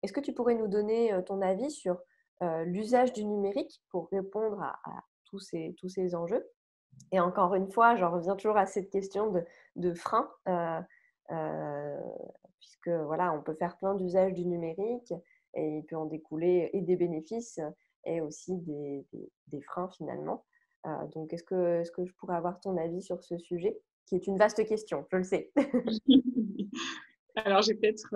Est-ce que tu pourrais nous donner ton avis sur l'usage du numérique pour répondre à tous ces enjeux? Et encore une fois, j'en reviens toujours à cette question de frein, puisque voilà, on peut faire plein d'usages du numérique et il peut en découler et des bénéfices et aussi des freins finalement. Donc, est-ce que je pourrais avoir ton avis sur ce sujet, qui est une vaste question, je le sais. Alors, j'ai peut-être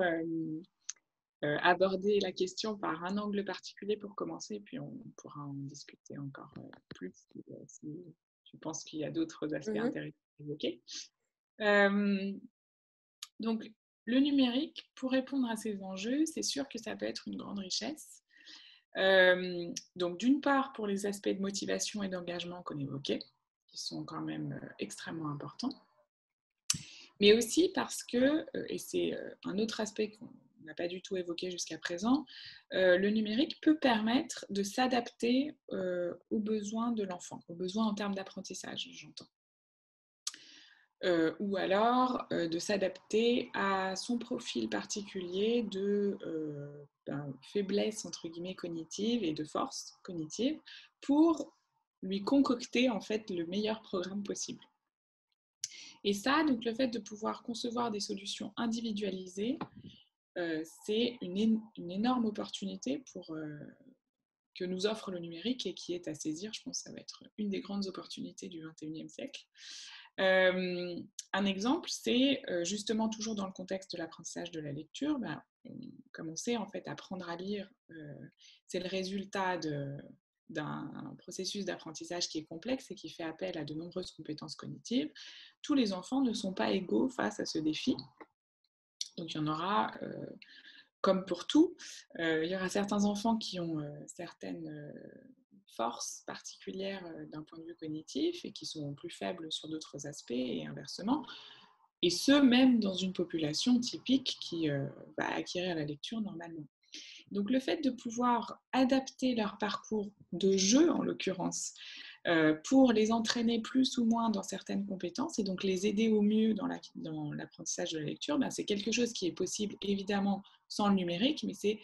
aborder la question par un angle particulier pour commencer, puis on pourra en discuter encore plus si tu penses qu'il y a d'autres aspects Mhm. intéressants à évoquer. Euh, donc, le numérique, pour répondre à ces enjeux, c'est sûr que ça peut être une grande richesse. Donc, d'une part, pour les aspects de motivation et d'engagement qu'on évoquait, qui sont quand même extrêmement importants, mais aussi parce que, et c'est un autre aspect qu'on n'a pas du tout évoqué jusqu'à présent, le numérique peut permettre de s'adapter aux besoins de l'enfant, aux besoins en termes d'apprentissage, j'entends. Ou alors de s'adapter à son profil particulier de faiblesse entre guillemets cognitive et de force cognitive pour lui concocter en fait le meilleur programme possible. Et ça, donc le fait de pouvoir concevoir des solutions individualisées, c'est une énorme opportunité que nous offre le numérique et qui est à saisir. Je pense que ça va être une des grandes opportunités du XXIe siècle. Un exemple, c'est justement toujours dans le contexte de l'apprentissage de la lecture. Comme on sait, en fait, apprendre à lire, c'est le résultat d'un processus d'apprentissage qui est complexe et qui fait appel à de nombreuses compétences cognitives. Tous les enfants ne sont pas égaux face à ce défi. Donc il y en aura, comme pour tout, il y aura certains enfants qui ont certaines forces particulières d'un point de vue cognitif et qui sont plus faibles sur d'autres aspects et inversement. Et ce, même dans une population typique qui va acquérir la lecture normalement. Donc le fait de pouvoir adapter leur parcours de jeu, en l'occurrence, pour les entraîner plus ou moins dans certaines compétences et donc les aider au mieux dans l'apprentissage de la lecture, c'est quelque chose qui est possible évidemment sans le numérique, mais c'est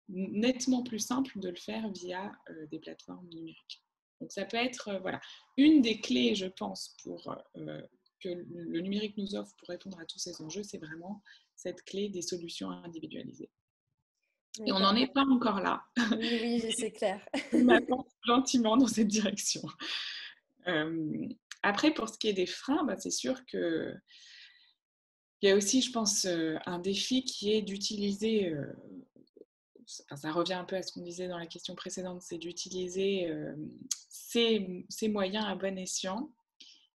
nettement plus simple de le faire via des plateformes numériques. Donc ça peut être voilà, une des clés, je pense, que le numérique nous offre pour répondre à tous ces enjeux, c'est vraiment cette clé des solutions individualisées. Et on n'en est pas encore là. Oui, oui, c'est clair. On avance gentiment dans cette direction. Après, pour ce qui est des freins, c'est sûr qu'il y a aussi, je pense, un défi qui est d'utiliser, ça revient un peu à ce qu'on disait dans la question précédente, c'est d'utiliser ces moyens à bon escient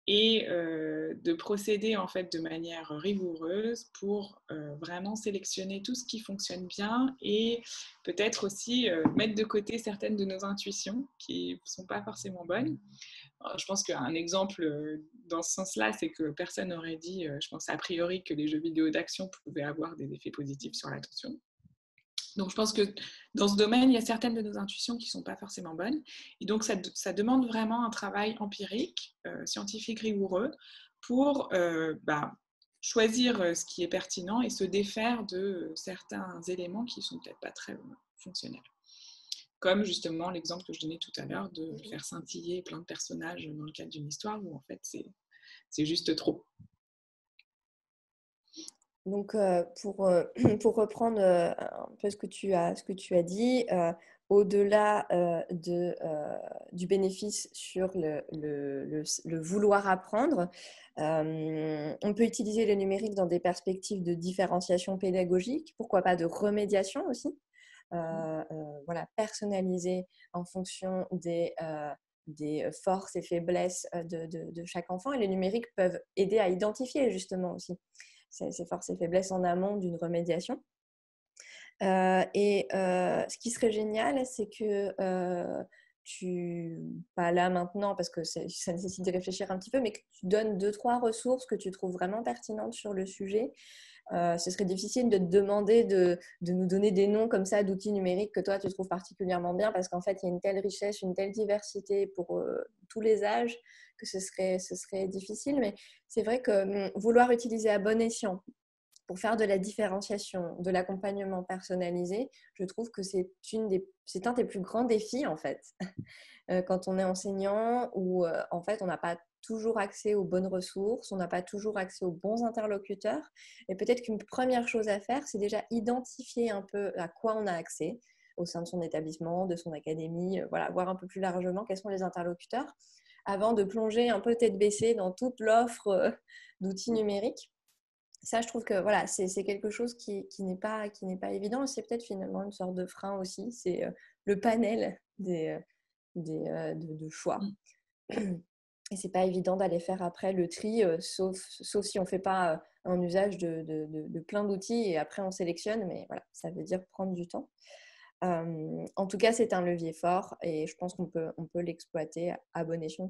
et de procéder en fait de manière rigoureuse pour vraiment sélectionner tout ce qui fonctionne bien et peut-être aussi mettre de côté certaines de nos intuitions qui ne sont pas forcément bonnes. Alors, je pense qu'un exemple dans ce sens-là, c'est que personne n'aurait dit, je pense a priori, que les jeux vidéo d'action pouvaient avoir des effets positifs sur l'attention. Donc je pense que dans ce domaine, il y a certaines de nos intuitions qui ne sont pas forcément bonnes. Et donc ça demande vraiment un travail empirique, scientifique rigoureux pour choisir ce qui est pertinent et se défaire de certains éléments qui ne sont peut-être pas très fonctionnels. Comme justement l'exemple que je donnais tout à l'heure de faire scintiller plein de personnages dans le cadre d'une histoire où en fait c'est juste trop. Donc, pour reprendre un peu ce que tu as dit, au-delà du bénéfice sur le vouloir apprendre, on peut utiliser le numérique dans des perspectives de différenciation pédagogique, pourquoi pas de remédiation aussi, voilà, personnalisée en fonction des forces et faiblesses de chaque enfant. Et les numériques peuvent aider à identifier justement aussi ces forces et faiblesses en amont d'une remédiation. Ce qui serait génial, c'est que pas là maintenant, parce que ça nécessite de réfléchir un petit peu, mais que tu donnes 2-3 ressources que tu trouves vraiment pertinentes sur le sujet. Ce serait difficile de te demander de nous donner des noms comme ça d'outils numériques que toi tu trouves particulièrement bien, parce qu'en fait il y a une telle richesse, une telle diversité pour tous les âges que ce serait difficile. Mais c'est vrai que vouloir utiliser à bon escient pour faire de la différenciation, de l'accompagnement personnalisé, je trouve que c'est un des plus grands défis en fait. Quand on est enseignant où en fait on n'a pas toujours accès aux bonnes ressources, on n'a pas toujours accès aux bons interlocuteurs. Et peut-être qu'une première chose à faire, c'est déjà identifier un peu à quoi on a accès au sein de son établissement, de son académie, voilà, voir un peu plus largement quels sont les interlocuteurs avant de plonger un peu tête baissée dans toute l'offre d'outils numériques. Ça, je trouve que voilà, c'est quelque chose qui n'est pas évident. C'est peut-être finalement une sorte de frein aussi. C'est le panel de choix. Et c'est pas évident d'aller faire après le tri, sauf si on fait pas un usage de plein d'outils et après on sélectionne. Mais voilà, ça veut dire prendre du temps. En tout cas, c'est un levier fort et je pense qu'on peut l'exploiter à bon escient.